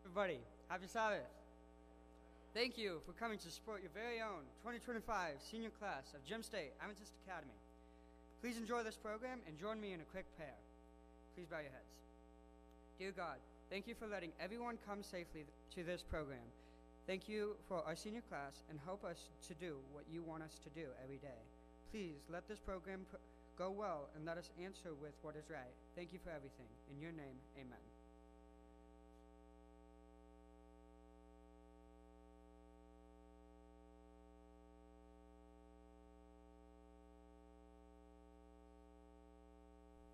Everybody, happy Sabbath. Thank you for coming to support your very own 2025 senior class of Gem State Adventist Academy. Please enjoy this program and join me in a quick prayer. Please bow your heads. Dear God, thank you for letting everyone come safely to this program. Thank you for our senior class and help us to do what you want us to do every day. Please let this program go well and let us answer with what is right. Thank you for everything. In your name, amen.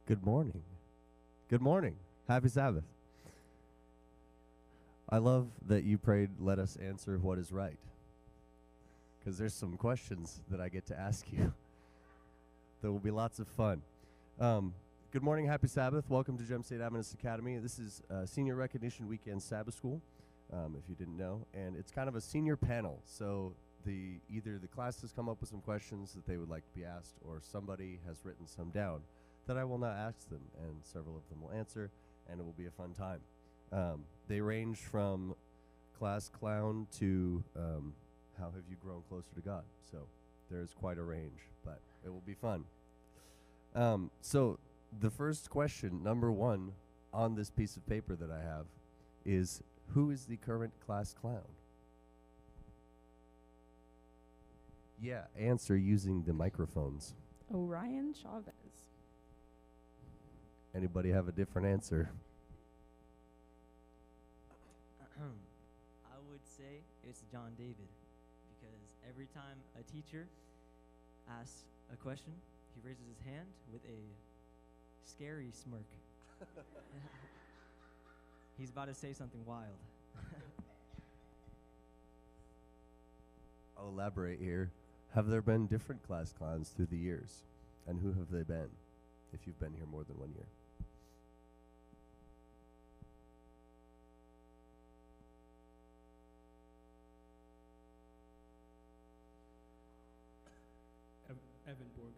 Good morning. Good morning. Happy Sabbath. I love that you prayed, let us answer what is right. Because there's some questions that I get to ask you. There will be lots of fun. Good morning, happy Sabbath. Welcome to Gem State Adventist Academy. This is Senior Recognition Weekend Sabbath School, if you didn't know. And it's kind of a senior panel. So either the class has come up with some questions that they would like to be asked, or somebody has written some down that I will now ask them, and several of them will answer, and it will be a fun time. They range from class clown to how have you grown closer to God? So there's quite a range, but it will be fun. So the first question, number one, on this piece of paper that I have is, who is the current class clown? Yeah, answer using the microphones. Orion Chavez. Anybody have a different answer? I would say it's John David, because every time a teacher asks a question, he raises his hand with a scary smirk. He's about to say something wild. I'll elaborate here. Have there been different class clowns through the years? And who have they been, if you've been here more than 1 year? Evan Borg.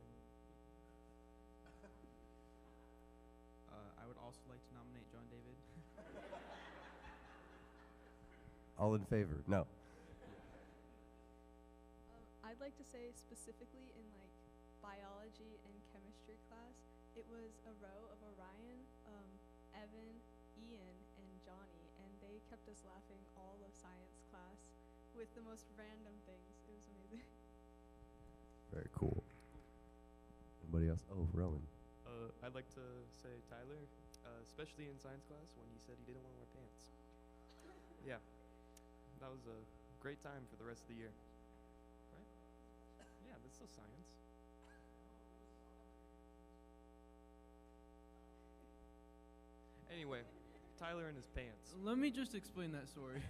I would also like to nominate John David. All in favor? No. I'd like to say specifically in biology and chemistry class, it was a row of Orion, Evan, Ian, and Johnny, and they kept us laughing all of science class with the most random things. It was amazing. Very cool. Anybody else? Oh, Rowan. I'd like to say Tyler, especially in science class when he said he didn't want to wear pants. Yeah, that was a great time for the rest of the year. Right? Yeah, that's still science. Anyway, Tyler in his pants. Let me just explain that story.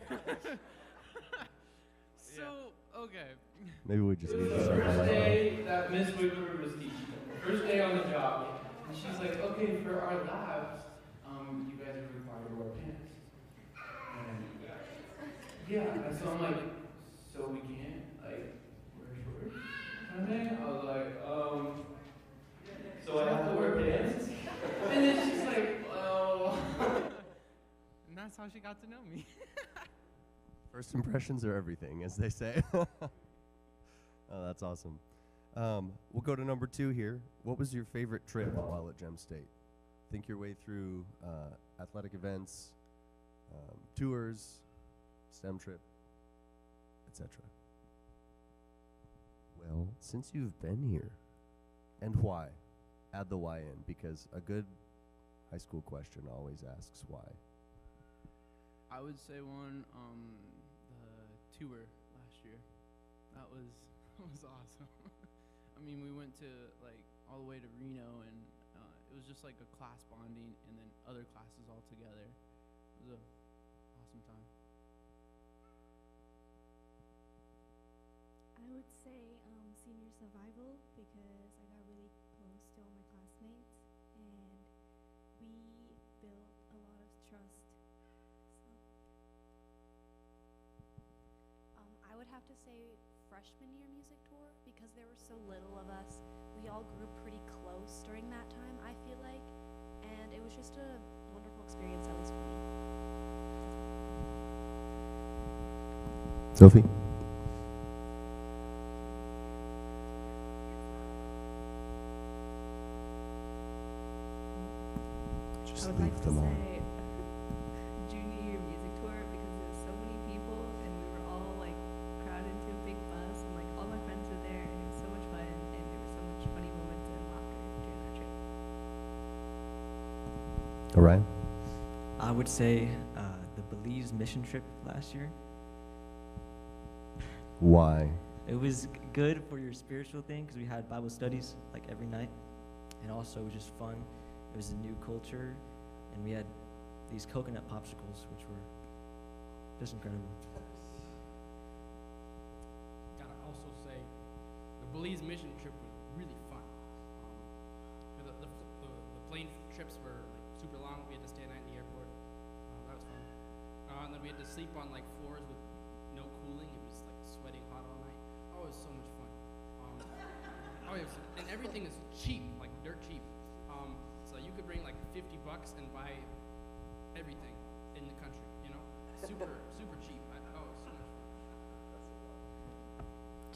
So, okay. Maybe we just need to The start first like day that Miss Woodward was teaching, first day on the job, and she's like, okay, for our labs, you guys are required to wear pants. And yeah, and so I'm like, so we can't, wear shorts? And then I was like, so I have to wear pants? And then she's like, oh. And that's how she got to know me. First impressions are everything, as they say. Oh, that's awesome. We'll go to number 2 here. What was your favorite trip while at Gem State? Think your way through athletic events, tours, STEM trip, etc. Well, since you've been here, and why? Add the why in, because a good high school question always asks why. I would say one, the tour last year. That was awesome. I mean, we went to all the way to Reno, and it was just like a class bonding, and then other classes all together. It was a awesome time. I would say senior survival, because I got really close to all my classmates, and we built a lot of trust. I would have to say freshman year music tour, because there were so little of us. We all grew pretty close during that time, I feel like, and it was just a wonderful experience, at least for me. Sophie? Just I would leave like to them on. say junior year music tour because there's so many people and we were all like crowded into a big bus and like all my friends were there and it was so much fun and there were so much funny moments and laughter during that trip. All right. I would say the Belize mission trip last year. Why? It was good for your spiritual thing because we had Bible studies like every night, and also it was just fun. It was a new culture, and we had these coconut popsicles, which were just incredible. Gotta also say, the Belize mission trip was really fun. The plane trips were like super long. We had to stay a night in the airport. That was fun. And then we had to sleep on like floors with no cooling. It was like sweating hot all night. Oh, it was so much fun. And everything is cheap, like dirt cheap. So you could bring like $50 and buy everything in the country. You know, super cheap. Oh, it's so much fun.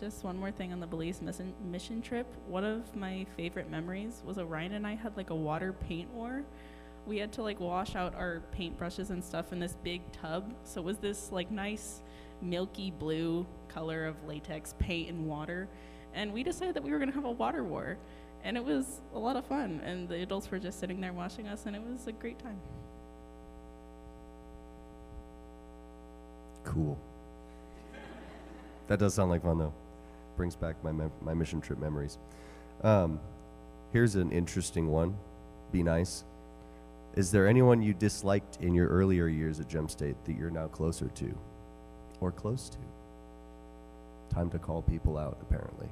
Just one more thing on the Belize mission trip. One of my favorite memories was Orion and I had like a water paint war. We had to like wash out our paintbrushes and stuff in this big tub. So it was this like nice milky blue color of latex paint and water. And we decided that we were gonna have a water war. And it was a lot of fun. And the adults were just sitting there watching us and it was a great time. Cool. That does sound like fun, though. Brings back my mission trip memories. Here's an interesting one. Be nice. Is there anyone you disliked in your earlier years at Gem State that you're now closer to or close to? Time to call people out, apparently.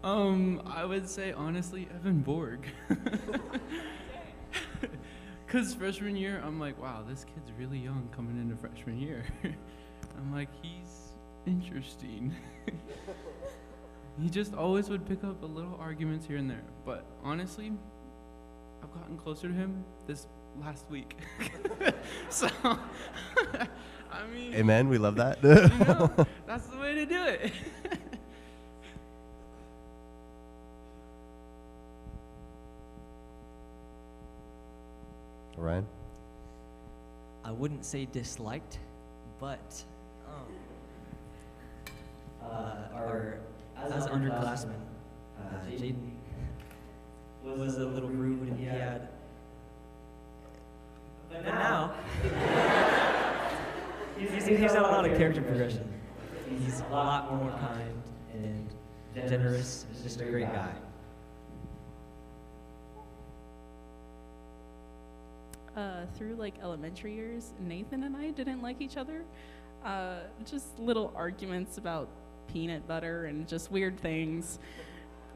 I would say, honestly, Evan Borg. Because freshman year, I'm like, wow, this kid's really young coming into freshman year. I'm like, he's interesting. He just always would pick up a little arguments here and there. But honestly, I've gotten closer to him this last week. So, I mean. Amen. We love that. You know, that's the way to do it. Ryan? I wouldn't say disliked, but our as underclassmen, Jaden was a little rude and he had. But now, he's had a lot of character progression. He's a lot more kind and generous. He's just a great guy. Through like elementary years, Nathan and I didn't like each other. Just little arguments about peanut butter and just weird things.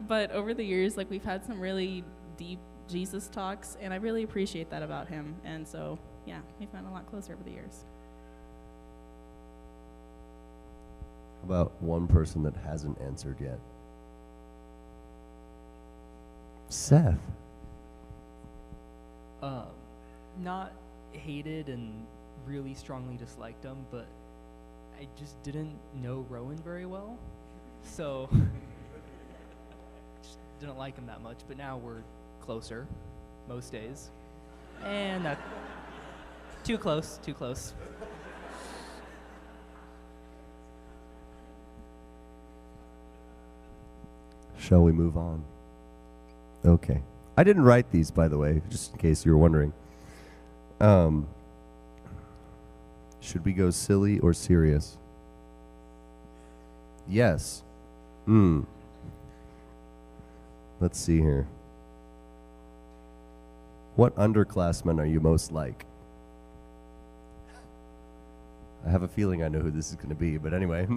But over the years, like we've had some really deep Jesus talks, and I really appreciate that about him. And so, yeah, we've gotten a lot closer over the years. How about one person that hasn't answered yet? Seth. Not hated and really strongly disliked him, but I just didn't know Rowan very well, so just didn't like him that much. But now we're closer most days, and that too close. Shall we move on? Okay. I didn't write these, by the way, just in case you were wondering. Should we go silly or serious? Yes. Let's see here. What underclassmen are you most like? I have a feeling I know who this is going to be, but anyway.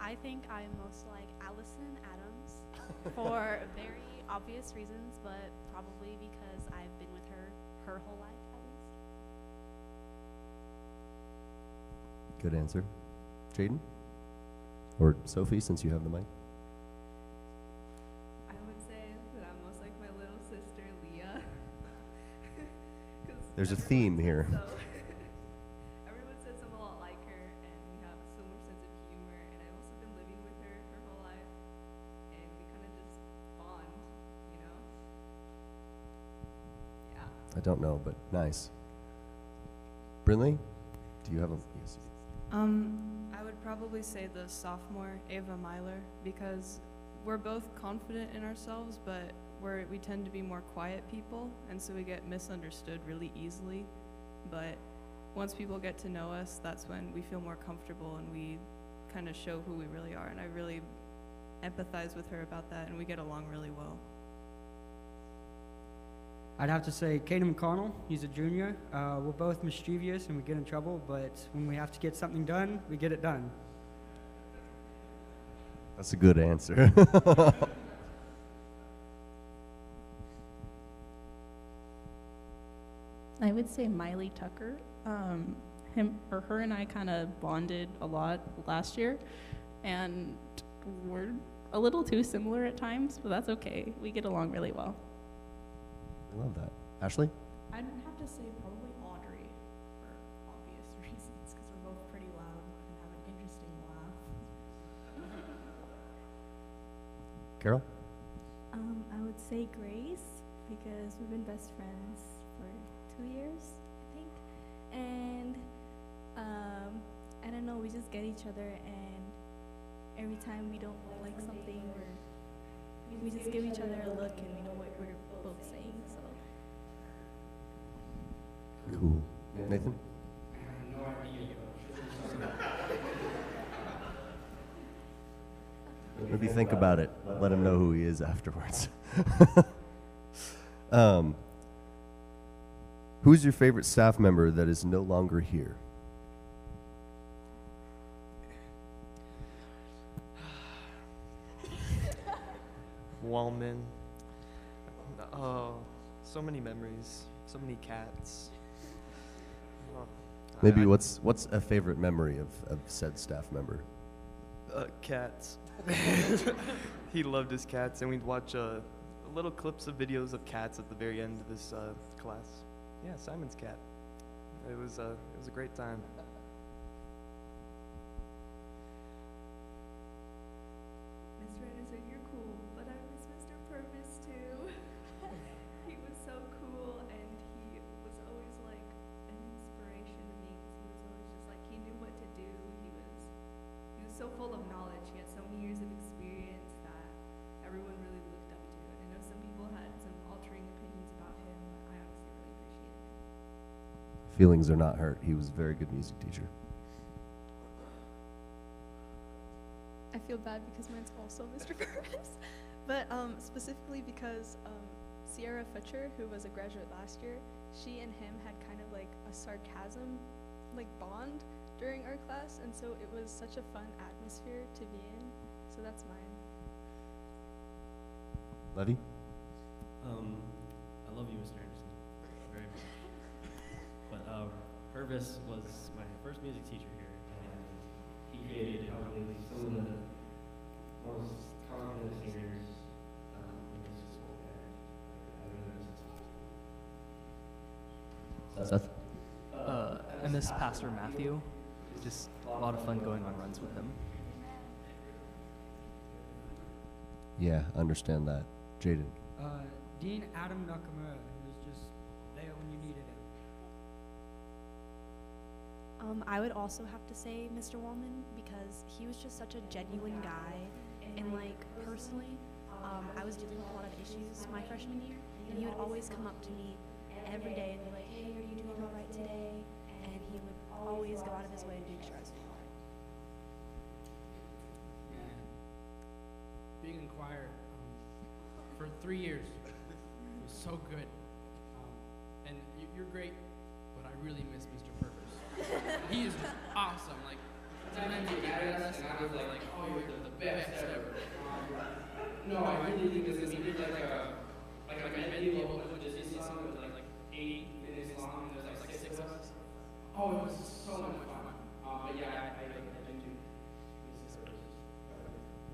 I think I'm most like Allison Adams for very obvious reasons, but probably because I've been with her whole life at least. Good answer. Jaden? Or Sophie, since you have the mic? I would say that I'm most like my little sister, Leah. There's a theme here. Everyone says I'm I don't know, but nice. Brinley, do you have a? Yes. I would probably say the sophomore, Ava Myler, because we're both confident in ourselves, but we tend to be more quiet people, and so we get misunderstood really easily. But once people get to know us, that's when we feel more comfortable and we kind of show who we really are. And I really empathize with her about that, and we get along really well. I'd have to say Caden McConnell. He's a junior. We're both mischievous and we get in trouble, but when we have to get something done, we get it done. That's a good answer. I would say Miley Tucker. Her and I kind of bonded a lot last year, and we're a little too similar at times, but that's okay. We get along really well. I love that. Ashley? I'd have to say probably Audrey for obvious reasons, because we're both pretty loud and have an interesting laugh. Carol? I would say Grace, because we've been best friends for 2 years, I think. And I don't know, we just get each other, and every time we don't like something, we just give each other a look and we know what we're both saying. So Cool. Nathan? I have no idea. Maybe think about it. Let him know who he is afterwards. Who's your favorite staff member that is no longer here? Wallman. Oh, so many memories. So many cats. Oh, Maybe what's a favorite memory of said staff member? Cats. He loved his cats, and we'd watch little clips of videos of cats at the very end of this class. Yeah, Simon's cat. It was a great time. Mr. Anderson, you're cool, but I miss Mr. Purvis too. He was so cool, and he was always like an inspiration to me, because he was always just like, he knew what to do. He was so full of knowledge. He had so many years of experience that everyone really looked up to. And I know some people had some altering opinions about him, but I honestly really appreciated him. Feelings are not hurt. He was a very good music teacher. I feel bad because mine's also Mr. Purvis, but specifically because Sierra Futcher, who was a graduate last year, she and him had kind of like a sarcasm like bond during our class, and so it was such a fun atmosphere to be in. So that's mine. Levy? I love you, Mr. Anderson, very much. But Purvis was my first music teacher here, and he created probably some of the most confident singers in this school. Seth? I miss Pastor Matthew. Just a lot of fun going on runs with him. Yeah, understand that. Jaden? Dean Adam Nakamura, who was just there when you needed him. I would also have to say Mr. Wallman, because he was just such a genuine guy, and like personally, I was dealing with a lot of issues my freshman year, and he would always come up to me every day and be like, "Hey, are you doing all right today?" And he would always go out of his way to make sure I was doing all right. Being in choir for 3 years was so good. And you're great, but I really miss Mr. Purvis. He is just awesome. Like, sometimes he got at us, and I was like, oh, you're the best ever. No, I really think this is, we did like a medley of a Disney song that was like 8 minutes long, and there was like 6 of us. Oh, it was so much fun. But yeah, I do miss Mr.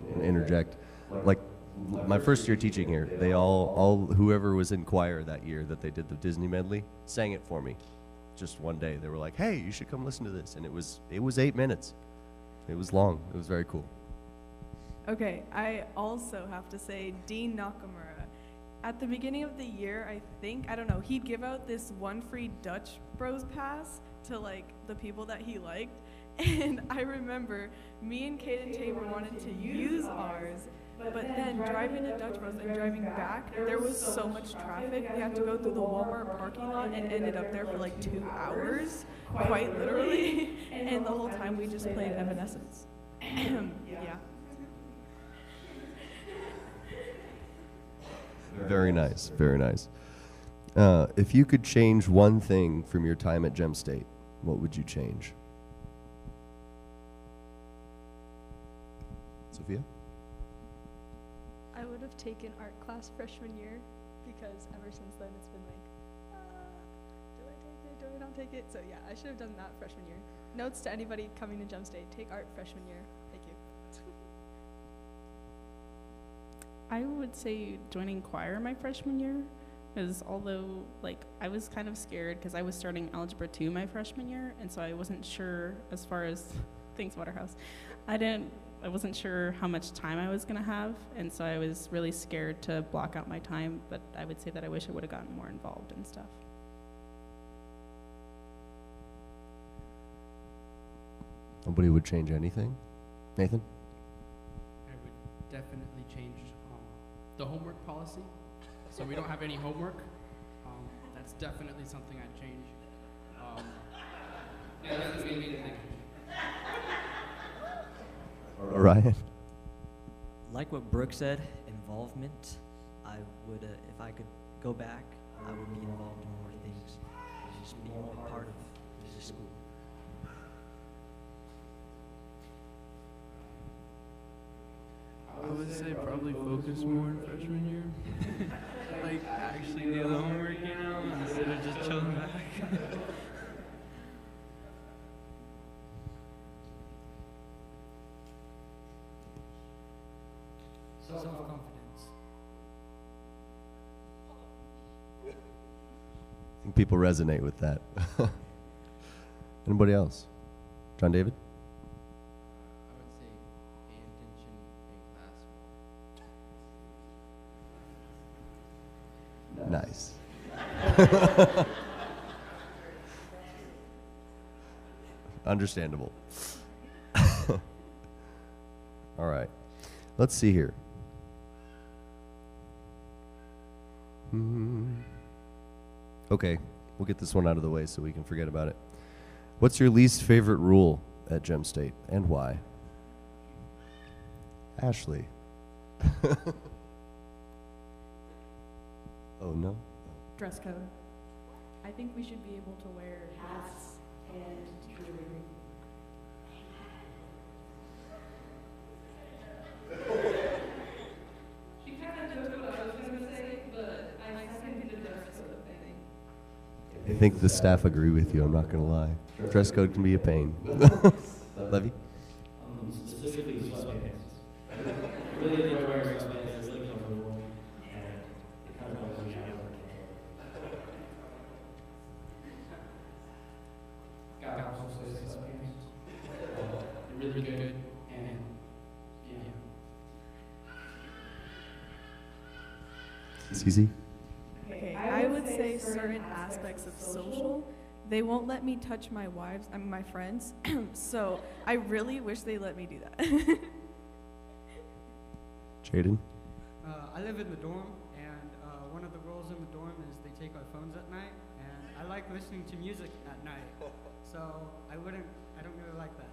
Purvis. Interject. Like, my first year teaching here, they all whoever was in choir that year that they did the Disney medley sang it for me. Just one day, they were like, "Hey, you should come listen to this," and it was 8 minutes. It was long. It was very cool. Okay, I also have to say Dean Nakamura. At the beginning of the year, I don't know, he'd give out this one free Dutch Bros pass to like the people that he liked. And I remember me and Kate and Tabor wanted to use ours, but then driving to Dutch Bros and driving back, there was so much traffic. We had to go through the Walmart parking lot and ended up there for like 2 hours, quite literally. And the whole time we just played Evanescence. Yeah. Very nice, very nice. If you could change one thing from your time at Gem State, what would you change? Sophia? I would have taken art class freshman year because ever since then it's been like, do I take it, do I not take it? So yeah, I should have done that freshman year. Notes to anybody coming to Gem State, take art freshman year. Thank you. I would say joining choir my freshman year, because although like I was kind of scared because I was starting Algebra 2 my freshman year, and so I wasn't sure as far as thanks Waterhouse, I wasn't sure how much time I was gonna have, and so I was really scared to block out my time, but I would say that I wish I would have gotten more involved and stuff. Nobody would change anything? Nathan? I would definitely change the homework policy, so we don't have any homework. That's definitely something I'd change. Yeah, that's the main thing. Ryan? Like what Brooke said, involvement. I would, if I could go back, I would be involved in more things. Just be more part of the school. I would say probably focus more in freshman year. Like actually do the homework, instead of just chilling back. Self-confidence. I think people resonate with that. Anybody else? John David? I would say pay attention in class more. Nice. Understandable. All right. Let's see here. Okay, we'll get this one out of the way so we can forget about it. What's your least favorite rule at Gem State, and why? Ashley. Oh, no? Dress code. I think we should be able to wear hats and jewelry. She kind of took what I was going to say, but I seconded the dress code thing. I think the staff agree with you, I'm not going to lie. Dress code can be a pain. Levy? Specifically sweatpants. I really didn't wear sweatpants, it's really comfortable, and it kind of helps me out. Got also say sweatpants. They're really good, and yeah. CC? Okay, I would say certain aspects of social. They won't let me touch my my friends, so I really wish they let me do that. Jaden? I live in the dorm, and one of the rules in the dorm is they take our phones at night, and I like listening to music at night, so I don't really like that.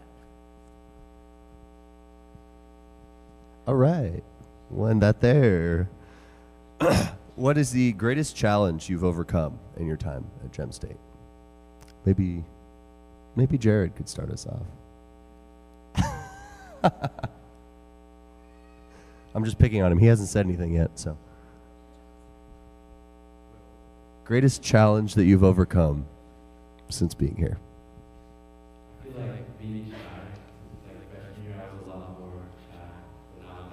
All right. We'll end that there. What is the greatest challenge you've overcome in your time at Gem State? Maybe Jared could start us off. I'm just picking on him. He hasn't said anything yet, so. Greatest challenge that you've overcome since being here? I feel like being shy, like freshman year I was a lot more shy, but now I'm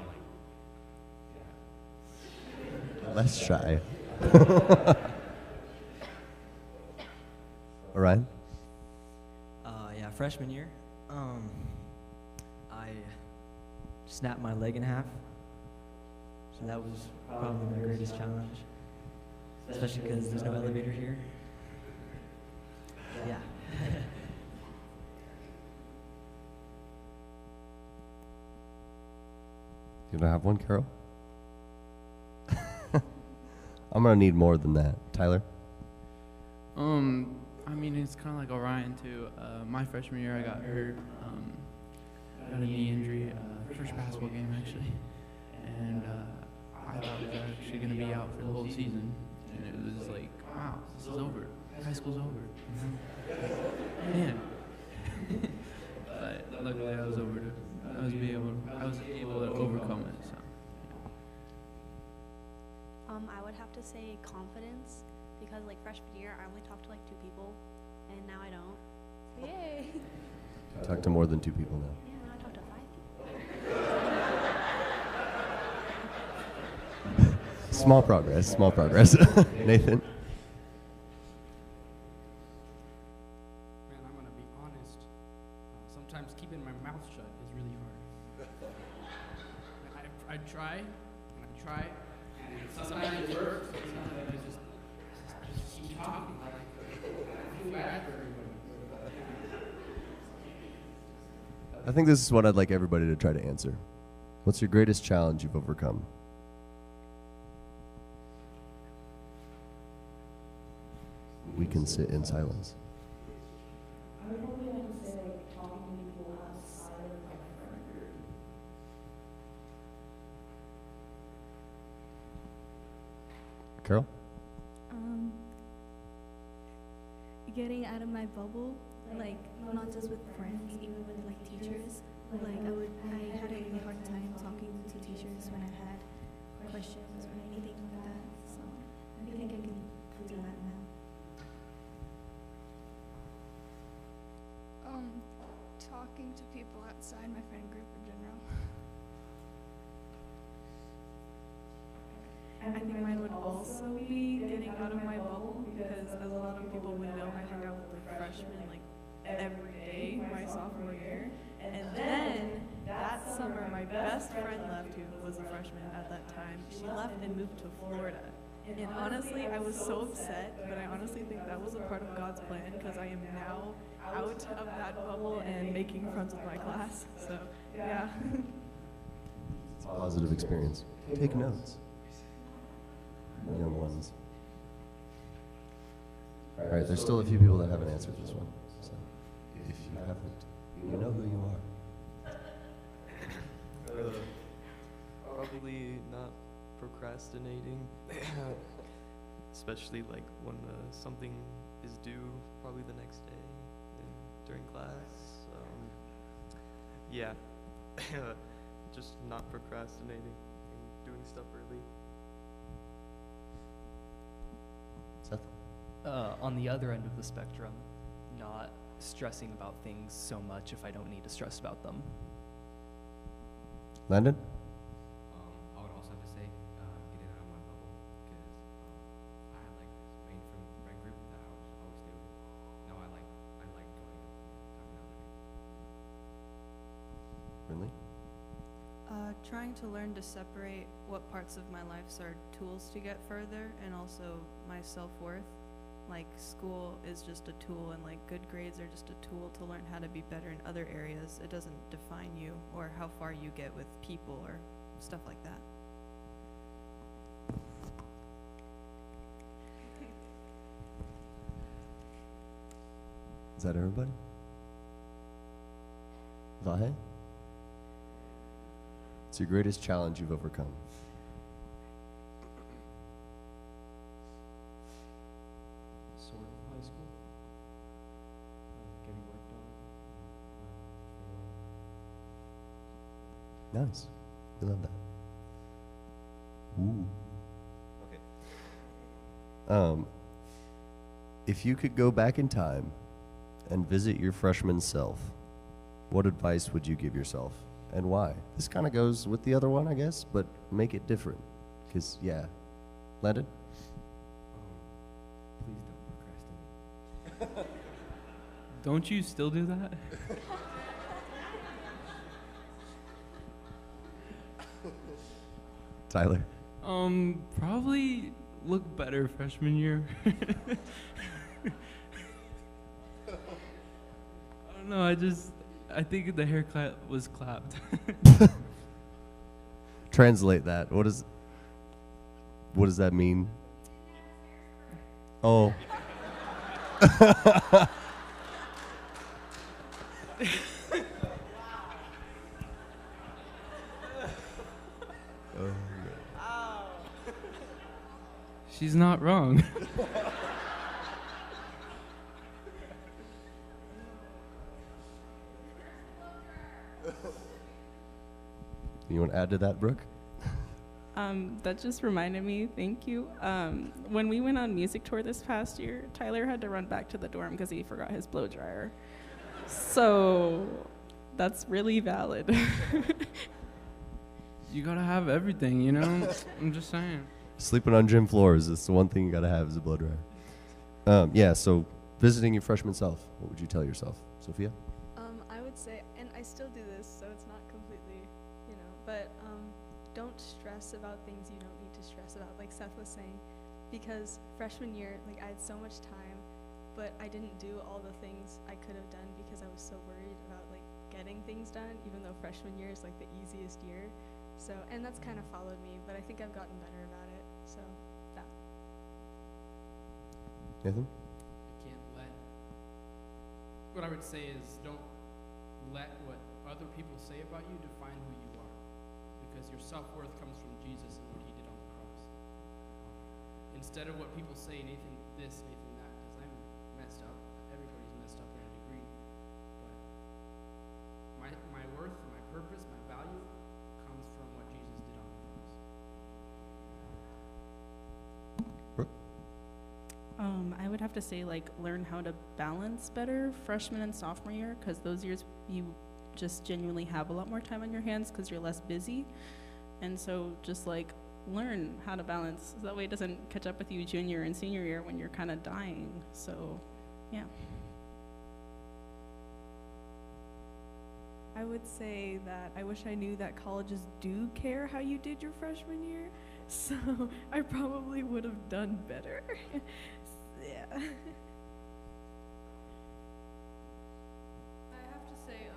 like, Less shy. Orion? Yeah, freshman year, I snapped my leg in half. So So that was probably my greatest challenge, especially because there's no elevator here. Yeah. You don't have one, Carol? I'm going to need more than that. Tyler? I mean, it's kind of like Orion too. My freshman year, I got hurt. Got a knee injury, first basketball game actually, and I thought I was actually going to be out for the whole season, and it was like, wow, this is over. High school's over. You know? Man. But luckily, I was able to overcome it. So. I would have to say confidence, because like freshman year, I only talked to like 2 people, and now I don't. So yay! Talk to more than 2 people now. Yeah, now I talk to 5 people. Small progress, small progress. Nathan? Man, I'm going to be honest. Sometimes keeping my mouth shut is really hard. I try, and I try, and sometimes it works, sometimes I just keep talking. I feel bad for everybody. I think this is what I'd like everybody to try to answer. What's your greatest challenge you've overcome? We can sit in silence. I would probably have to say, like, talking to people outside of my friend group. Carol? Getting out of my bubble, like not just with friends, even with like teachers. Like I had a really hard time talking to teachers when I had questions or anything like that. So I think I can do that now. Talking to people outside my friend group in general. I think mine would also be getting out of my bubble, because as a lot of people would know, I hung out with the freshmen like every day my sophomore year. And then that summer, my best friend left, who was a freshman at that time. She left and moved to Florida. And honestly, I was so upset, but I honestly think that was a part of God's plan, because I am now out of that bubble and making friends with my class. So, yeah. It's a positive experience. Take notes. Young ones. All right, there's still a few people that haven't answered this one. So if you haven't, you know who you are. Probably not procrastinating, especially like when something is due, probably the next day during class. Yeah, just not procrastinating and doing stuff early. Seth? On the other end of the spectrum, not stressing about things so much if I don't need to stress about them. Landon? I would also have to say getting out of my bubble, because I had like this main friend group that I was always do. Now I like going and talking to other people. Brinley? Trying to learn to separate what parts of my life are tools to get further, and also my self-worth. Like, school is just a tool, and like good grades are just a tool to learn how to be better in other areas. It doesn't define you or how far you get with people or stuff like that. Is that everybody? Vahe? What's your greatest challenge you've overcome? Sort of high school. Getting work done. Nice. We love that. Ooh. Okay. If you could go back in time and visit your freshman self, what advice would you give yourself, and why? This kind of goes with the other one, I guess, but make it different. Because, yeah. Landon? Please don't procrastinate. Don't you still do that? Tyler? Probably look better freshman year. I don't know. I think the hair was clapped. Translate that. What does that mean? Oh. She's not wrong. You want to add to that, Brooke? That just reminded me, thank you. When we went on music tour this past year, Tyler had to run back to the dorm because he forgot his blow dryer. So that's really valid. You gotta have everything, you know? I'm just saying. Sleeping on gym floors is the one thing you gotta have is a blow dryer. Yeah, so visiting your freshman self, what would you tell yourself? Sophia? I would say, and I still do this, so it's not completely, but don't stress about things you don't need to stress about, like Seth was saying, because freshman year, like I had so much time, but I didn't do all the things I could have done because I was so worried about like getting things done, even though freshman year is like the easiest year. So, and that's kind of followed me, but I think I've gotten better about it. So, that. Nathan? What I would say is don't let what other people say about you define who you are, because your self-worth comes from Jesus and what he did on the cross. Instead of what people say, Nathan this, Nathan that, because I'm messed up. Everybody's messed up in a degree. But my worth, my purpose, my value comes from what Jesus did on the cross. I would have to say, like, learn how to balance better freshman and sophomore year, because those years you just genuinely have a lot more time on your hands because you're less busy. And so just, like, learn how to balance, so that way it doesn't catch up with you junior and senior year when you're kind of dying. So, yeah. I would say that I wish I knew that colleges do care how you did your freshman year, so I probably would have done better. Yeah. I have to say,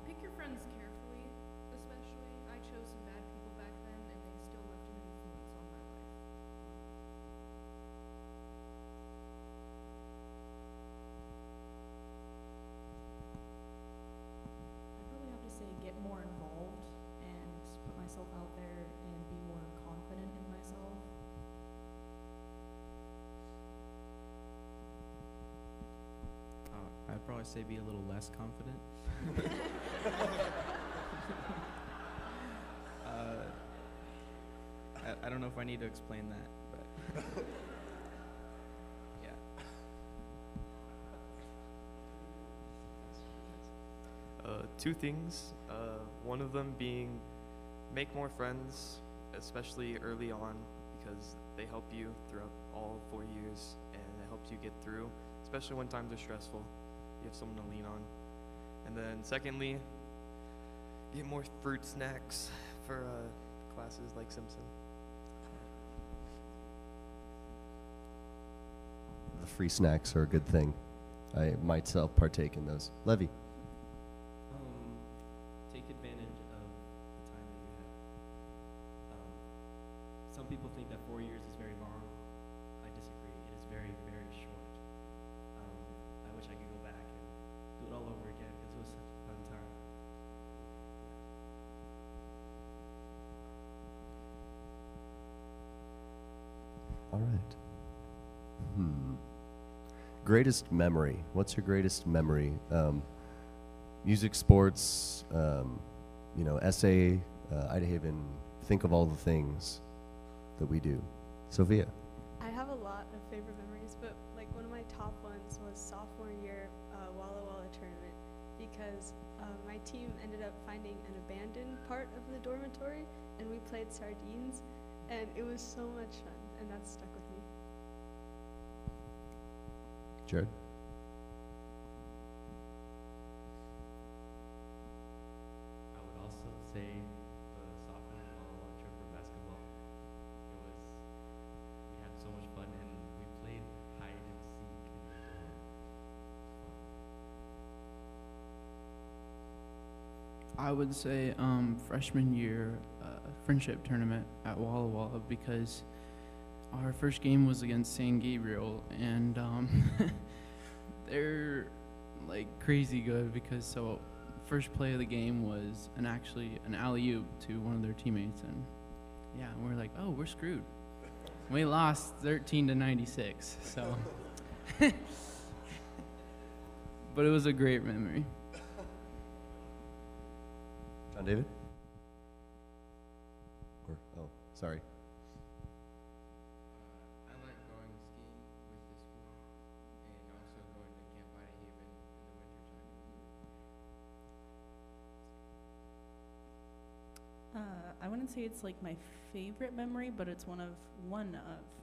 pick your friends carefully, especially. I chose some bad people back then, and they still left an influence on my life. I probably have to say get more involved and put myself out there and be more confident in myself. I'd probably say be a little less confident. I don't know if I need to explain that, but yeah. Two things. One of them being make more friends, especially early on, because they help you throughout all 4 years, and it helps you get through, especially when times are stressful. You have someone to lean on. And then secondly, get more fruit snacks for classes like Simpson. The free snacks are a good thing. I myself partake in those. Levy? Take advantage of the time that you have. Some people think that 4 years is very long. I disagree. It is very, very short. I wish I could go back and do it all over again because it was such a fun time. All right. Greatest memory. What's your greatest memory? Music, sports, essay, Ida Haven. Think of all the things that we do. Sophia? I have a lot of favorite memories, but like one of my top ones was sophomore year Walla Walla tournament, because my team ended up finding an abandoned part of the dormitory, and we played sardines, and it was so much fun, and that stuck with me. Jared? I would also say the sophomore Walla Walla trip for basketball. It I would say freshman year friendship tournament at Walla Walla, because our first game was against San Gabriel, and they're like crazy good, because so first play of the game was actually an alley-oop to one of their teammates, and yeah, we're like, oh, we're screwed. We lost 13-96, so but it was a great memory. John David? Oh, sorry. I like going skiing with the school and also going to Camp Haven in the wintertime. I wouldn't say it's like my favorite memory, but it's one of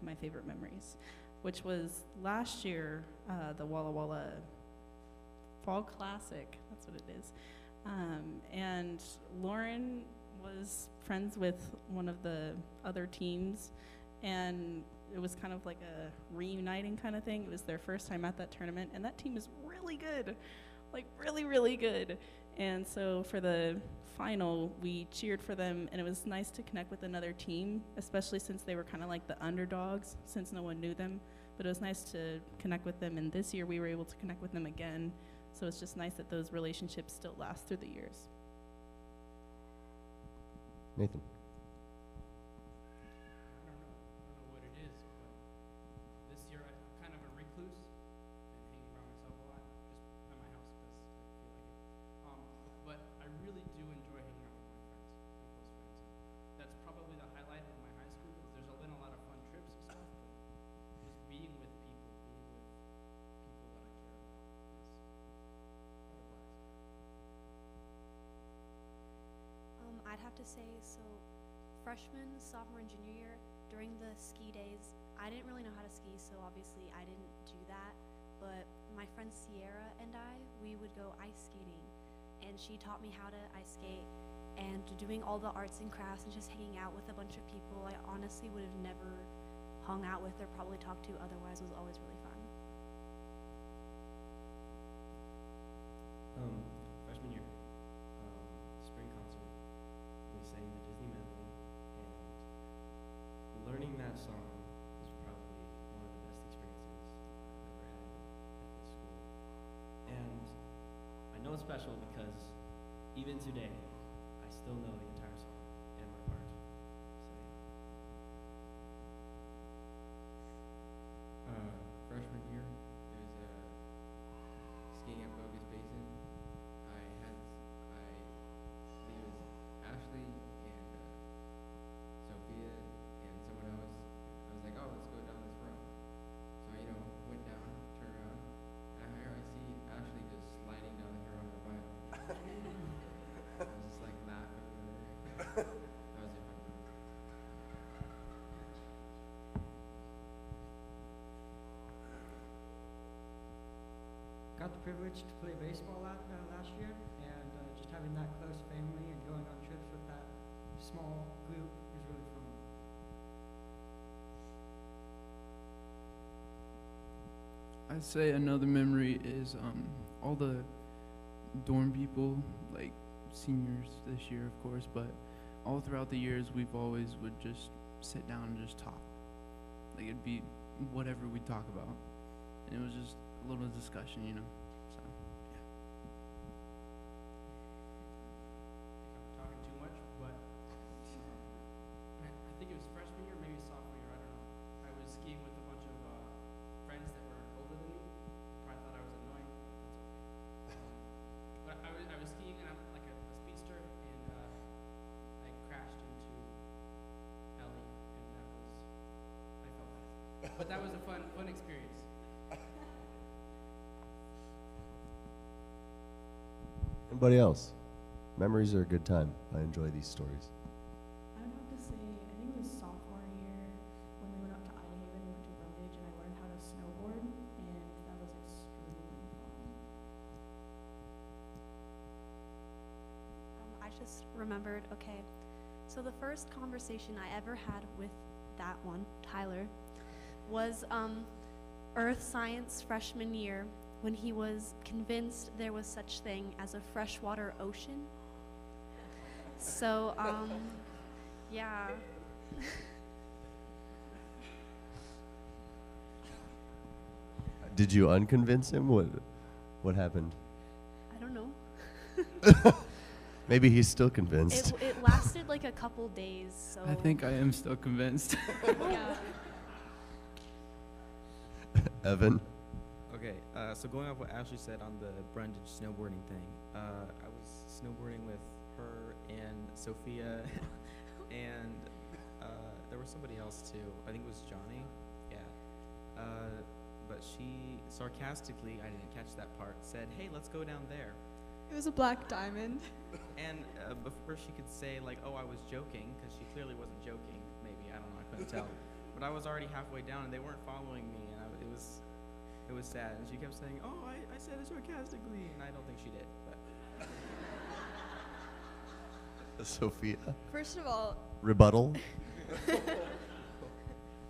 my favorite memories, which was last year, the Walla Walla Fall Classic. That's what it is. And Lauren was friends with one of the other teams, and it was kind of like a reuniting kind of thing. It was their first time at that tournament, and that team is really good, like really, really good. And so for the final, we cheered for them, and it was nice to connect with another team, especially since they were kind of like the underdogs, since no one knew them. But it was nice to connect with them, and this year we were able to connect with them again. So it's just nice that those relationships still last through the years. Nathan. I don't know what it is, but this year I'm kind of a recluse and hanging by myself a lot, just at my house because I feel like it. But I really do enjoy hanging out with my friends, my close friends. And that's probably the highlight of my high school, because there's been a lot of fun trips and stuff, but just being with people that I care about is what a blast. I'd have to say, so freshman, sophomore, and junior year, during the ski days, I didn't really know how to ski, so obviously I didn't do that. But my friend Sierra and we would go ice skating, and she taught me how to ice skate. And doing all the arts and crafts and just hanging out with a bunch of people I honestly would have never hung out with or probably talked to otherwise was always really fun. Freshman year, spring concert, we sang the Disney medley, and learning that song was probably one of the best experiences I've ever had at this school. And I know it's special because even today, I still know the entire song and my part. Freshman year, it was skiing at Bogus Basin. I believe it was Ashley and Sophia and someone else. I was like, oh, let's go down this road. So went down, turned around, and I see Ashley just sliding down here on her bike. I was just like laughing with her. That was a fun one. Got the privilege to play baseball last year, and just having that close family and going on trips with that small group was really fun. I'd say another memory is all the dorm people, like seniors this year, of course, but all throughout the years, we've always would just sit down and just talk. Like it'd be whatever we'd talk about, and it was just a little discussion, So, yeah. I think I'm talking too much, but I think it was freshman year, maybe sophomore year, I don't know. I was skiing with a bunch of friends that were older than me. Probably thought I was annoying. That's okay. But I was skiing, and I'm like a speedster, and I crashed into Ellie, and I felt bad. But that was a fun experience. Anybody else? Memories are a good time. I enjoy these stories. I would have to say, I think it was sophomore year when we went up to Haven, we went to Brundage, and I learned how to snowboard, and that was extremely fun. I just remembered, okay, so the first conversation I ever had with that one, Tyler, was Earth Science freshman year when he was convinced there was such thing as a freshwater ocean. So, yeah. Did you unconvince him? What happened? I don't know. Maybe he's still convinced. It lasted like a couple days, so. I think I am still convinced. Yeah. Evan? Okay, so going off what Ashley said on the Brendan snowboarding thing, I was snowboarding with her and Sophia, and there was somebody else too. I think it was Johnny. Yeah. But she sarcastically, I didn't catch that part, said, "Hey, let's go down there." It was a black diamond. And before she could say, like, "Oh, I was joking," because she clearly wasn't joking, maybe, I don't know, I couldn't tell. But I was already halfway down, and they weren't following me, and it was sad. And she kept saying, "Oh, I said it sarcastically," and I don't think she did, but. Sophia? First of all. Rebuttal?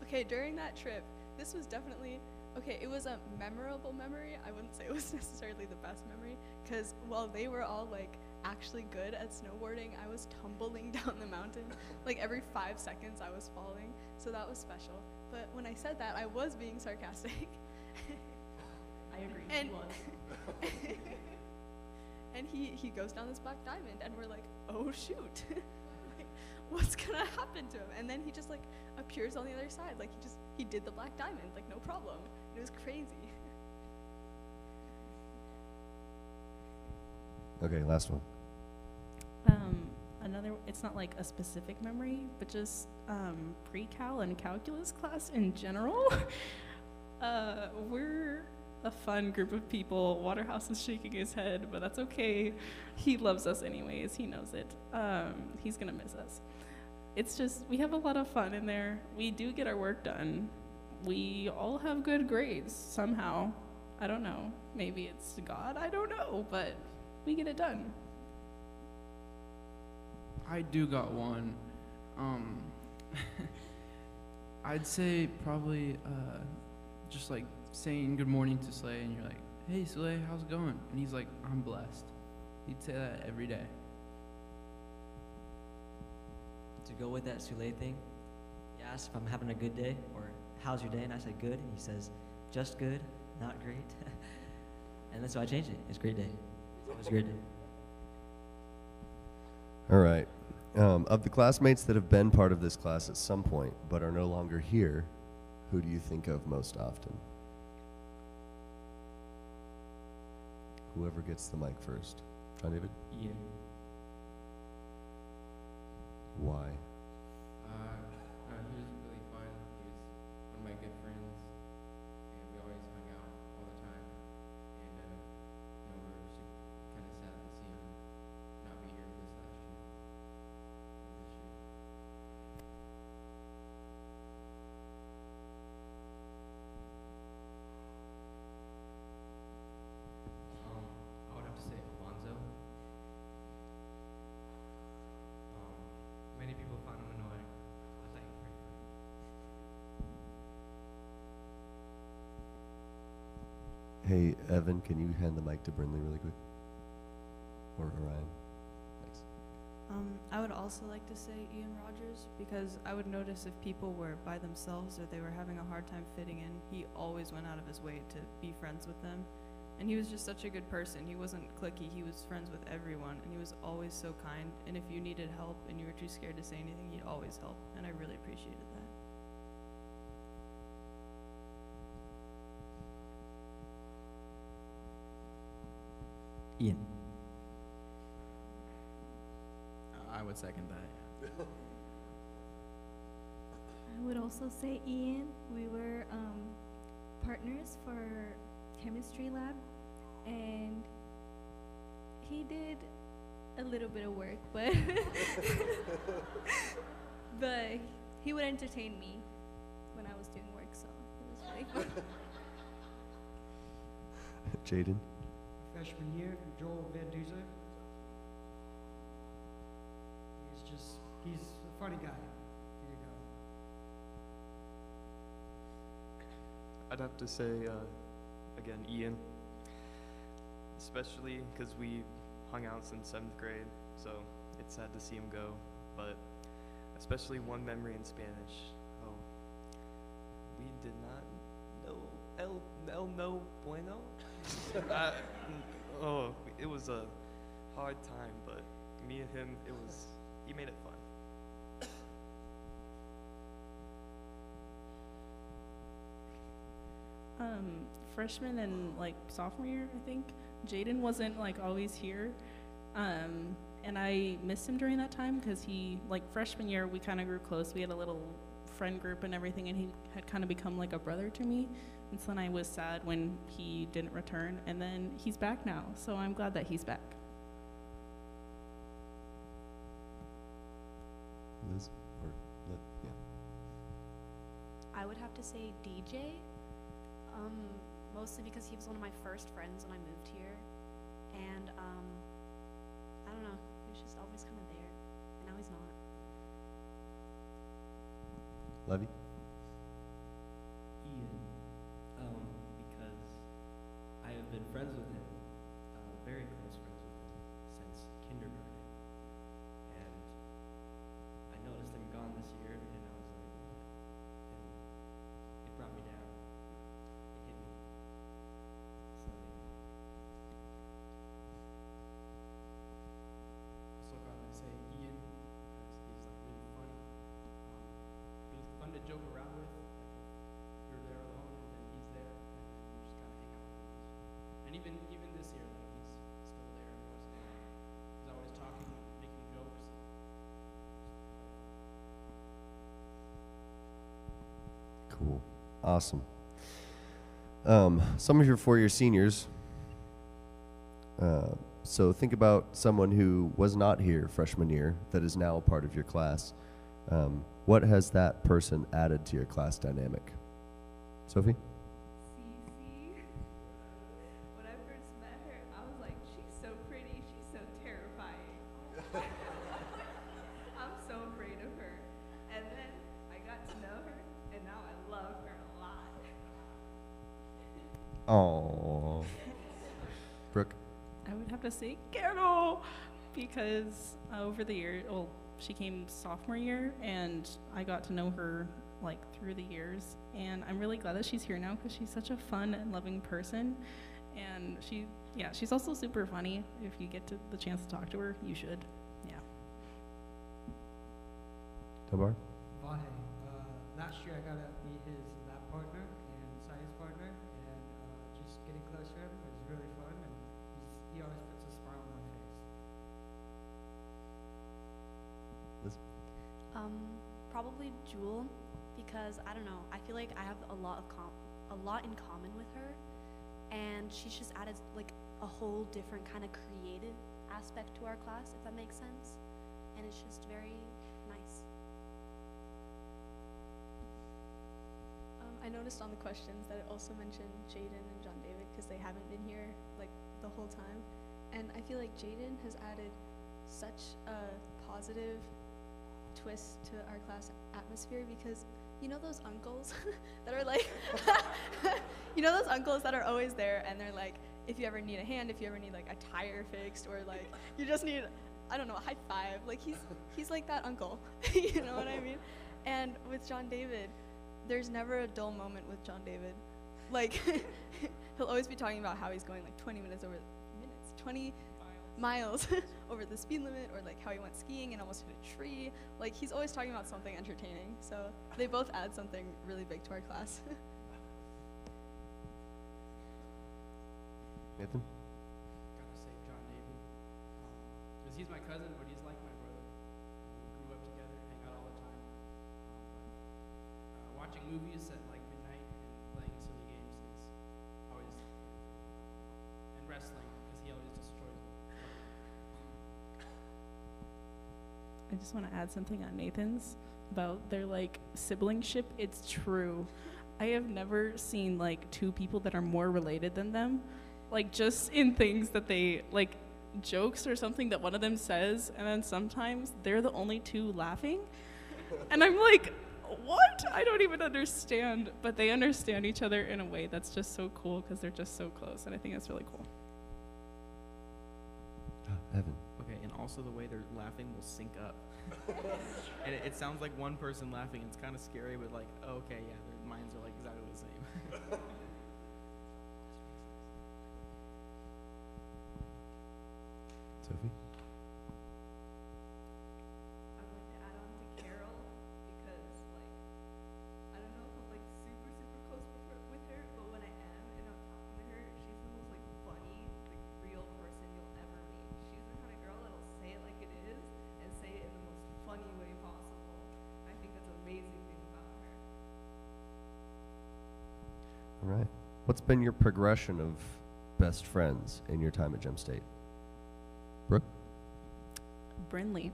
Okay, during that trip, this was definitely, okay, it was a memorable memory. I wouldn't say it was necessarily the best memory, because while they were all like actually good at snowboarding, I was tumbling down the mountain. Like every 5 seconds I was falling, so that was special. But when I said that, I was being sarcastic. I agree. And, and he goes down this black diamond, and we're like, oh shoot. Like, what's gonna happen to him? And then he just like appears on the other side. Like he did the black diamond, like no problem. It was crazy. Okay, last one. It's not like a specific memory, but just pre-cal and calculus class in general. We're a fun group of people. Waterhouse is shaking his head, but that's okay. He loves us anyways. He knows it. He's gonna miss us. It's just, we have a lot of fun in there. We do get our work done. We all have good grades somehow. I don't know. Maybe it's God, I don't know, but we get it done. I do got one. I'd say probably just like saying good morning to Slay, and you're like, "Hey Slay, how's it going?" And he's like, "I'm blessed." He'd say that every day. To go with that Sule thing, he asked if I'm having a good day, or how's your day? And I said good, and he says, just good, not great. And then so I changed it. It's a great day. It was a great day. All right. Of the classmates that have been part of this class at some point but are no longer here, who do you think of most often? Whoever gets the mic first. John David? Yeah. Why? He was really fun. He was one of my good friends, and we always hung out all the time. And we were kind of sad to see him not be here this last year. I would have to say Alonzo. Many people found him annoying. I thought he was pretty funny. Hey, Evan, can you hand the mic to Brindley really quick? Or Orion? Thanks. I would also like to say Ian Rogers, because I would notice if people were by themselves or they were having a hard time fitting in, he always went out of his way to be friends with them. And he was just such a good person. He wasn't cliquey. He was friends with everyone, and he was always so kind. And if you needed help and you were too scared to say anything, he'd always help, and I really appreciated that. Ian. I would second that. I would also say Ian. We were partners for chemistry lab, and he did a little bit of work, but but he would entertain me when I was doing work, so it was really fun. Jaden? Freshman year, Joel Van Duzer. He's a funny guy. Here you go. I'd have to say, again, Ian. Especially because we hung out since 7th grade, so it's sad to see him go, but especially one memory in Spanish. Oh, we did not know el no bueno. It was a hard time, but me and him, he made it fun. Freshman and like sophomore year, I think, Jaden wasn't like always here. And I missed him during that time because he, like freshman year, we kind of grew close. We had a little friend group and everything, and he had kind of become like a brother to me. And so then I was sad when he didn't return, and then he's back now. So I'm glad that he's back. Liz? Or, yeah. I would have to say DJ, mostly because he was one of my first friends when I moved here, and I don't know, he was just always kind of there, and now he's not. Levy? Ian, because I have been friends with him, very close friends with him, since kindergarten. And I noticed him gone this year, and I was like, what? And it brought me down. It hit me. So, Also gotta say Ian, because he's like really funny. Really fun to joke around with. Like if you're there alone and then he's there, and you just kind of hang out with him. And even this year, like he's still there every once in a while. He's always talking, making jokes. Cool. Awesome. Some of your four-year seniors, so think about someone who was not here freshman year that is now a part of your class. What has that person added to your class dynamic? Sophie? Cece. When I first met her, I was like, she's so pretty, she's so terrifying. I'm so afraid of her. And then I got to know her, and now I love her a lot. Aww. Brooke? I would have to say Carol, because over the year, well, she came sophomore year, and I got to know her like through the years, and I'm really glad that she's here now because she's such a fun and loving person, and she's also super funny. If you get the chance to talk to her, you should. Yeah. Tabar? Vahe. Last year I got to meet his lab partner and science partner, and just getting close to him was really fun, and he always puts a smile on my face. Liz? Probably Jewel, because I don't know, I feel like I have a lot in common with her, and she's just added like a whole different kind of creative aspect to our class, if that makes sense, and it's just very nice. I noticed on the questions that it also mentioned Jaden and John David because they haven't been here like the whole time, and I feel like Jaden has added such a positive twist to our class atmosphere, because you know those uncles that are like you know those uncles that are always there, and they're like, if you ever need a hand, if you ever need like a tire fixed, or like you just need, I don't know, a high five, like he's like that uncle. You know what I mean? And with John David, there's never a dull moment with John David. Like he'll always be talking about how he's going like 20 miles over the speed limit, or like how he went skiing and almost hit a tree. Like he's always talking about something entertaining. So they both add something really big to our class. Nathan? Gotta say John David, because he's my cousin, but he's like my brother. We grew up together, hang out all the time. Watching movies at like midnight and playing silly games is always, and wrestling, because he always destroys me. I just want to add something on Nathan's about their like siblingship. It's true. I have never seen like two people that are more related than them, like just in things that they like, jokes or something that one of them says, and then sometimes they're the only two laughing, and I'm like, what? I don't even understand, but they understand each other in a way that's just so cool because they're just so close, and I think that's really cool. Evan. Okay, and also the way they're laughing will sync up. And it sounds like one person laughing. It's kind of scary, but like, okay, yeah, their minds are like exactly the same. Sophie? I'd like to add on to Carol because, like, I don't know if I'm like super, super close with her, but when I am and I'm talking to her, she's the most like funny, like real person you'll ever meet. She's the kind of girl that'll say it like it is and say it in the most funny way possible. I think that's an amazing thing about her. All right. What's been your progression of best friends in your time at Gem State? Brooke? Brinley.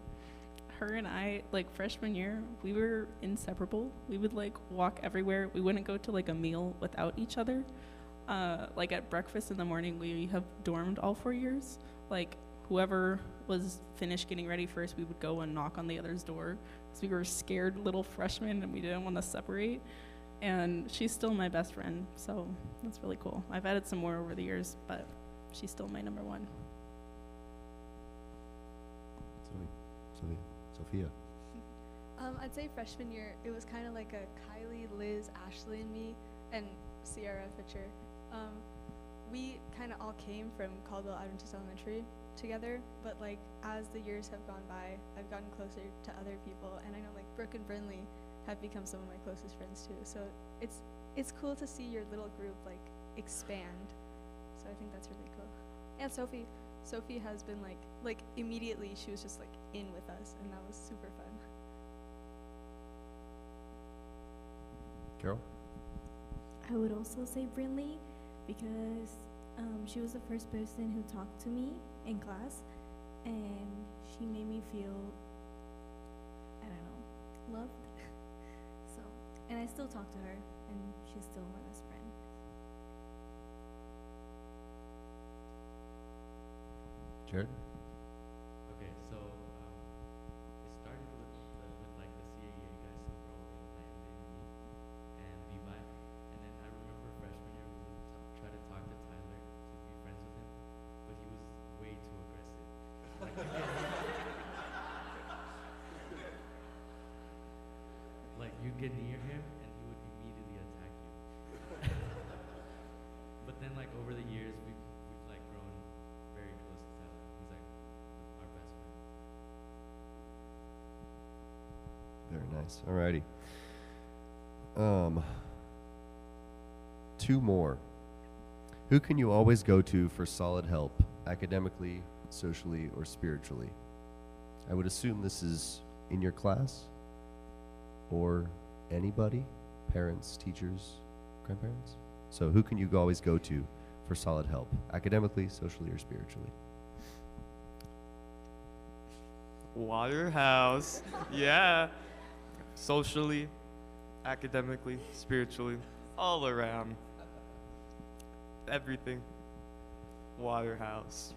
Her and I, like freshman year, we were inseparable. We would like walk everywhere. We wouldn't go to like a meal without each other. Like at breakfast in the morning, we have dormed all 4 years. Like whoever was finished getting ready first, we would go and knock on the other's door. So we were scared little freshmen and we didn't want to separate. And she's still my best friend, so that's really cool. I've added some more over the years, but she's still my number one. Sophia. I'd say freshman year, it was kind of like a Kylie, Liz, Ashley, and me, and Sierra Fitcher. We kind of all came from Caldwell Adventist Elementary together, but like as the years have gone by, I've gotten closer to other people, and I know like Brooke and Brinley have become some of my closest friends too. So it's cool to see your little group like expand. So I think that's really cool. And Sophie has been like immediately she was just like in with us, and that was super fun. Carol? I would also say Brinley because she was the first person who talked to me in class, and she made me feel, I don't know, loved. So, and I still talk to her, and she's still my best friend. Jared? Okay, so it started with like the CAA guys, so Rowan, Landon, me, and Levi. And then I remember freshman year we would try to talk to Tyler to be friends with him, but he was way too aggressive. Like you get near him and he would immediately attack you. But then like over the years we've like grown very close to Tyler. He's like our best friend. Very nice. Alrighty. Two more. Who can you always go to for solid help, academically, socially, or spiritually? I would assume this is in your class or anybody, parents, teachers, grandparents. So who can you always go to for solid help, academically, socially, or spiritually? Waterhouse. Yeah. Socially, academically, spiritually, all around. Everything. Waterhouse.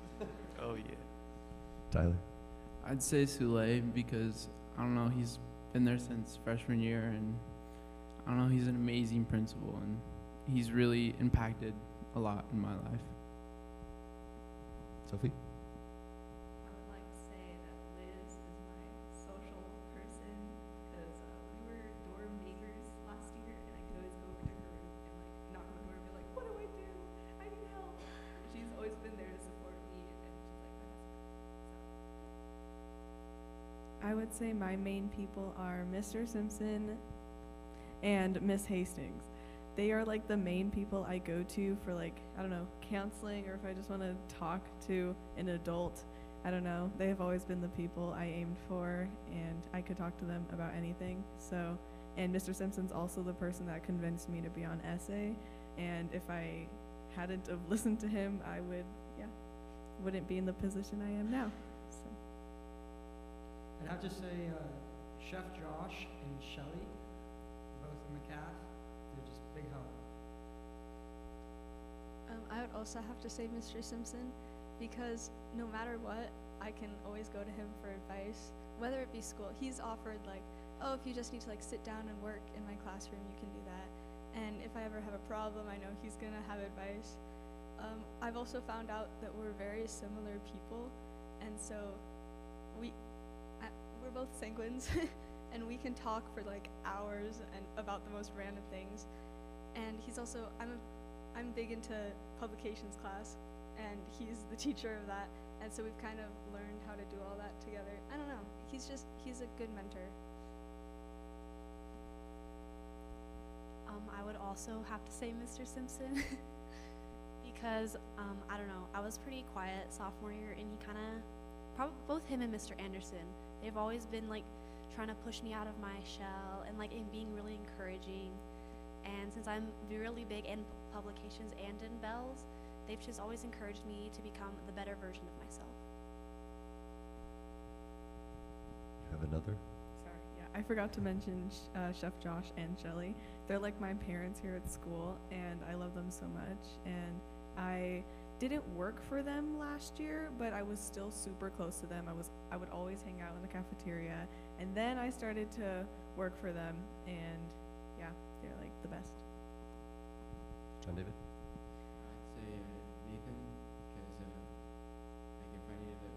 Oh, yeah. Tyler? I'd say Souley because, I don't know, he's been there since freshman year, and I don't know, he's an amazing principal, and he's really impacted a lot in my life. Sophie? I would like to say that Liz is my social person because we were dorm neighbors last year, and I could always go over to her room and like knock on the door and be like, "What do I do? I need help." She's always been there to support me, and she's like my best friend. I would say my main people are Mr. Simpson and Miss Hastings. They are like the main people I go to for like, I don't know, counseling, or if I just want to talk to an adult. I don't know. They have always been the people I aimed for, and I could talk to them about anything. So, and Mr. Simpson's also the person that convinced me to be on essay. And if I hadn't have listened to him, I wouldn't be in the position I am now. So. I'd have to say Chef Josh and Shelly, both in the cast. They're just big help. I would also have to say Mr. Simpson because no matter what, I can always go to him for advice, whether it be school. He's offered like, oh, if you just need to like sit down and work in my classroom, you can do that. And if I ever have a problem, I know he's gonna have advice. I've also found out that we're very similar people, and so we're both sanguines, and we can talk for like hours and about the most random things. And he's also I'm big into publications class, and he's the teacher of that, and so we've kind of learned how to do all that together. I don't know. He's a good mentor. I would also have to say Mr. Simpson because I don't know, I was pretty quiet sophomore year, and he kind of, both him and Mr. Anderson, they've always been like trying to push me out of my shell and like in being really encouraging. And since I'm really big in publications and in bells, they've just always encouraged me to become the better version of myself. You have another? Sorry, yeah, I forgot to mention Chef Josh and Shelly. They're like my parents here at school, and I love them so much. And I didn't work for them last year, but I was still super close to them. I would always hang out in the cafeteria, and then I started to work for them, and yeah, they're like the best. John David? I'd say Nathan, because like if I needed a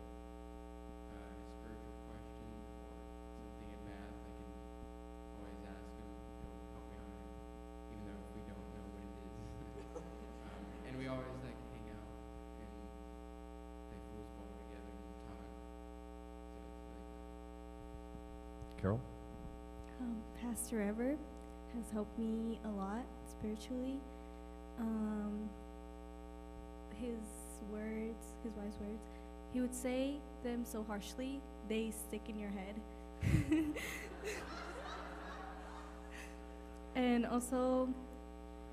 spiritual question or something in math, I can always ask him. He'll help me on it, even though we don't know what it is. And we always like hang out and play foosball together and talk. So it's like Carol? Pastor Ever has helped me a lot spiritually. His wise words, he would say them so harshly, they stick in your head. And also,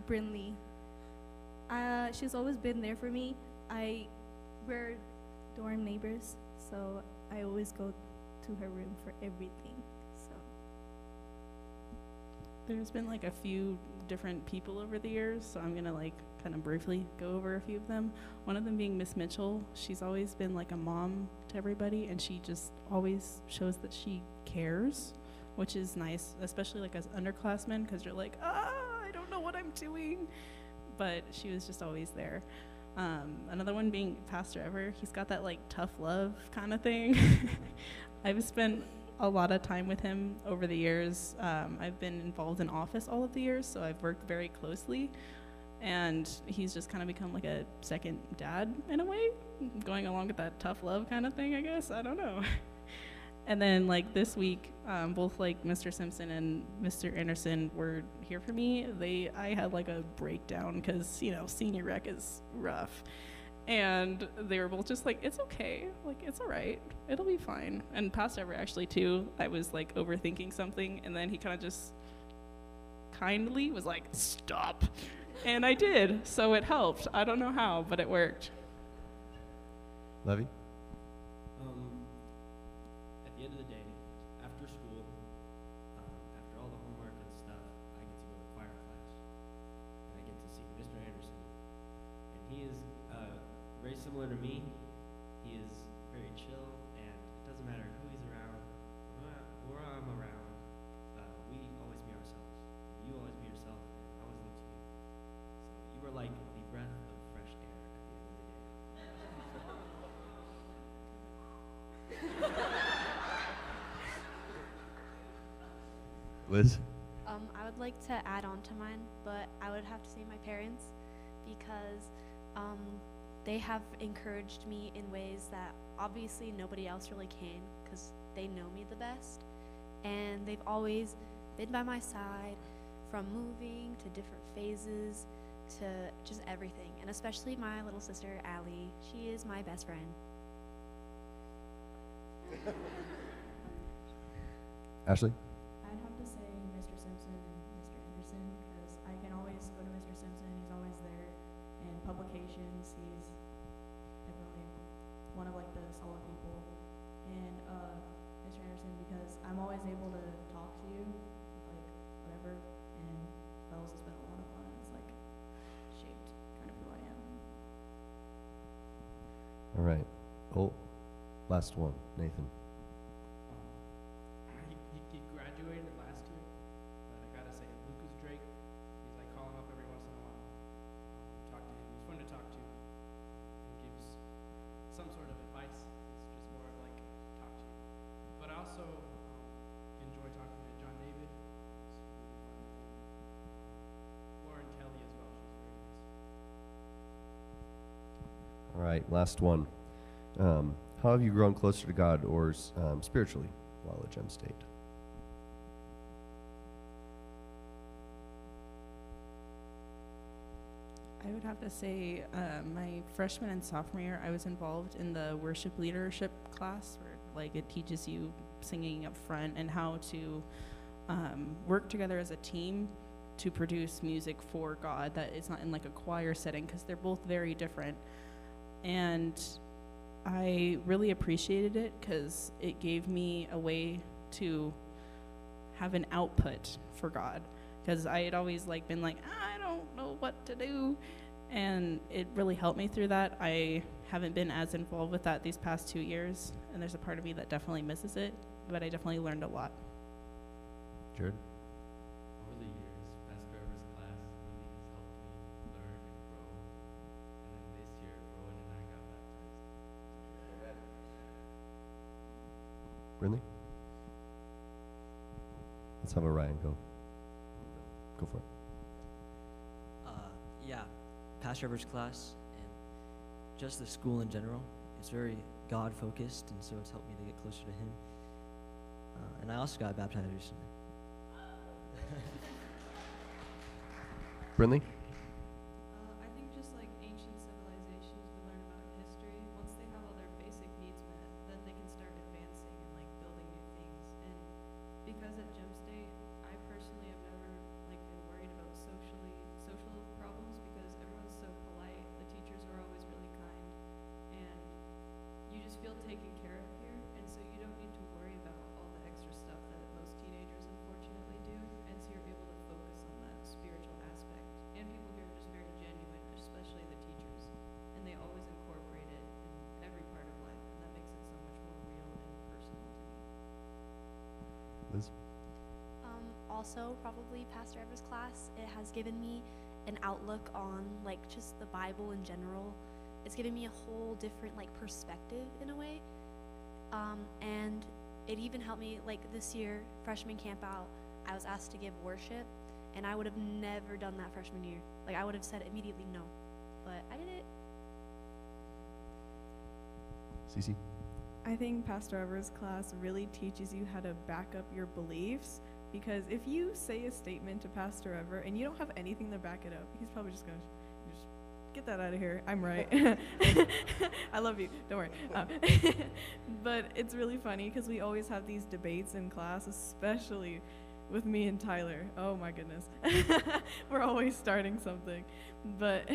Brinley. She's always been there for me. We're dorm neighbors, so I always go to her room for everything. So There's been like a few different people over the years, so I'm gonna like kind of briefly go over a few of them. One of them being Miss Mitchell. She's always been like a mom to everybody, and she just always shows that she cares, which is nice, especially like as underclassmen, because you're like, I don't know what I'm doing. But she was just always there. Another one being Pastor Ever. He's got that like tough love kind of thing. I've spent a lot of time with him over the years. I've been involved in office all of the years, so I've worked very closely. And he's just kind of become like a second dad in a way, going along with that tough love kind of thing, I guess. I don't know. And then like this week, both like Mr. Simpson and Mr. Anderson were here for me. I had like a breakdown because, senior rec is rough. And they were both just like, it's okay. Like, it's all right. It'll be fine. And Pastor Ever actually too, I was like overthinking something, and then he kind of just kindly was like, stop. And I did, so it helped. I don't know how, but it worked. Levy? At the end of the day, after school, after all the homework and stuff, I get to go to choir class, and I get to see Mr. Anderson. And he is very similar to me. He is very chill, and it doesn't matter who he's around, who I'm around. We always be ourselves. You always be yourself, and I always look to you. So you are like the breath of fresh air at the end of the day. Liz? I would like to add on to mine, but I would have to say my parents, because they have encouraged me in ways that obviously nobody else really can, because they know me the best. And they've always been by my side from moving to different phases to just everything. And especially my little sister, Allie. She is my best friend. Ashley? I'd have to say Mr. Simpson and Mr. Anderson, because I can always go to Mr. Simpson. He's always there. In publications, he's definitely one of like the solid people. And Mr. Anderson, because I'm always able to talk to you, like whatever. And Bells has been a lot of fun. It's like shaped kind of who I am. All right. Oh, last one, Nathan. He graduated last year, but I gotta say, Lucas Drake, he's like calling up every once in a while. Talk to him. He's fun to talk to. He gives some sort of advice. It's just All right, last one. How have you grown closer to God or spiritually while at Gem State? I would have to say my freshman and sophomore year, I was involved in the worship leadership class where like it teaches you singing up front and how to work together as a team to produce music for God that is not in like a choir setting because they're both very different. And I really appreciated it because it gave me a way to have an output for God, because I had always like been like, I don't know what to do, and it really helped me through that. I haven't been as involved with that these past 2 years, and there's a part of me that definitely misses it, but I definitely learned a lot. Jared? Over the years, Pastor Ever's class really has helped me learn and grow. And then this year, Rowan and I got baptized. Brinley? Let's have Orion go. Go for it. Yeah, Pastor Ever's class and just the school in general, it's very God-focused, and so it's helped me to get closer to Him. And I also got baptized recently. Brinley? I think just like ancient civilizations, we learn about history. Once they have all their basic needs met, then they can start advancing and like building new things. And because at Gem State, I personally have never like been worried about social problems because everyone's so polite. The teachers are always really kind, and you just feel taken care of here. And so you don't need to worry about all the extra stuff that most teenagers unfortunately do. And so you're able to focus on that spiritual aspect. And people here are just very genuine, especially the teachers. And they always incorporate it in every part of life. And that makes it so much more real and personal to me. Liz? Also, probably Pastor Ever's class, it has given me an outlook on like just the Bible in general. It's given me a whole different like perspective in a way. And it even helped me like this year, freshman camp out, I was asked to give worship, and I would have never done that freshman year. Like I would have said immediately no, but I did it. Cece? I think Pastor Ever's class really teaches you how to back up your beliefs, because if you say a statement to Pastor Ever and you don't have anything to back it up, he's probably just going to just get that out of here. I'm right. I love you. Don't worry. But it's really funny because we always have these debates in class, especially with me and Tyler. Oh my goodness. We're always starting something. But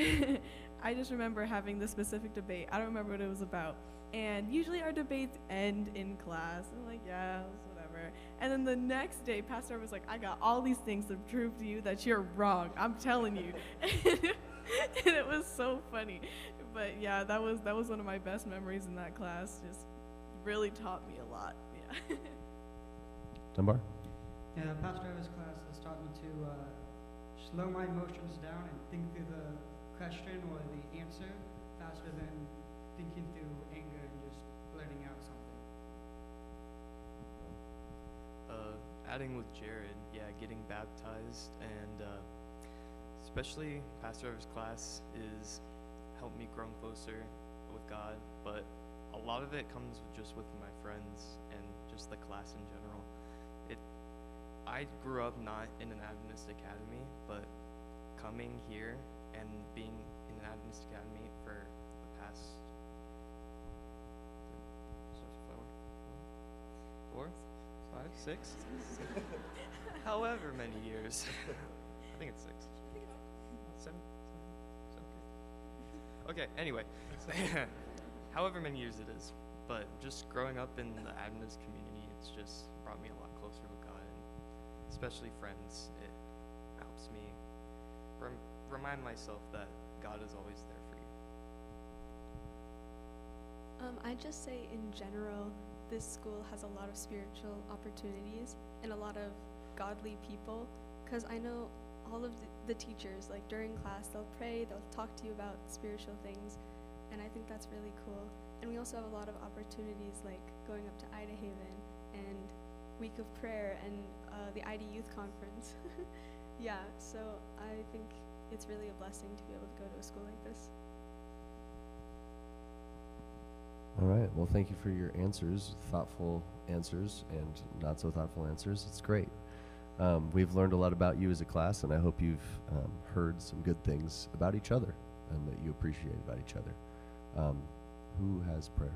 I just remember having this specific debate. I don't remember what it was about. And usually our debates end in class. I'm like, yeah, whatever. And then the next day, Pastor was like, I got all these things to prove to you that you're wrong. I'm telling you. And it was so funny. But yeah, that was one of my best memories in that class. Just really taught me a lot. Yeah. Dunbar? Yeah, Pastor Ever's class has taught me to slow my emotions down and think through the question or the answer faster than thinking through anger and just blurting out something. Adding with Jared, yeah, getting baptized, and especially Pastor Ever's class is helped me grow closer with God, but a lot of it comes just with my friends and just the class in general. I grew up not in an Adventist academy, but coming here and being in an Adventist academy for the past 4, 5, 6, however many years. I think it's 6. 7. Okay, anyway. However many years it is. But just growing up in the Adventist community, it's just brought me a lot closer with God, and especially friends. It helps me remind myself that God is always there for you. I'd just say in general, this school has a lot of spiritual opportunities and a lot of godly people, because I know all of the teachers, like during class, they'll pray, they'll talk to you about spiritual things, and I think that's really cool. And we also have a lot of opportunities, like going up to Ida Haven and Week of Prayer and the ID Youth Conference. Yeah, so I think it's really a blessing to be able to go to a school like this. All right. Well, thank you for your answers, thoughtful answers and not so thoughtful answers. It's great. We've learned a lot about you as a class, and I hope you've heard some good things about each other and that you appreciate about each other. Who has prayer?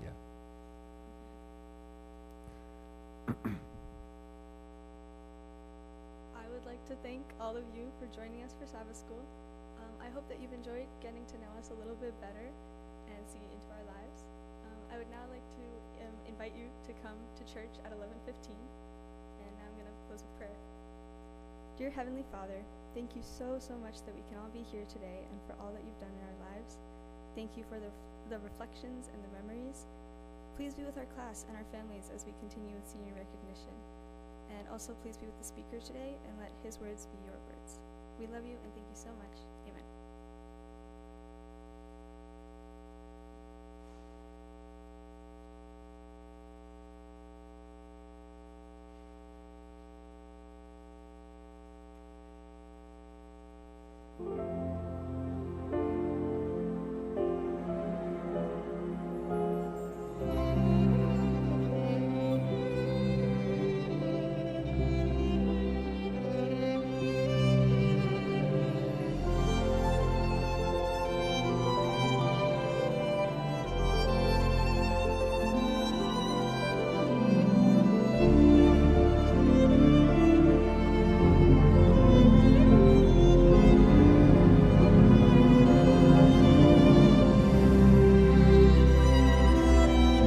Yeah. I would like to thank all of you for joining us for Sabbath School. I hope that you've enjoyed getting to know us a little bit better and see into our lives. I would now like to invite you to come to church at 11:15, and now I'm going to close with prayer. Dear Heavenly Father, thank you so much that we can all be here today and for all that you've done in our lives. Thank you for the reflections and the memories. Please be with our class and our families as we continue with senior recognition. And also please be with the speaker today and let his words be your words. We love you and thank you so much.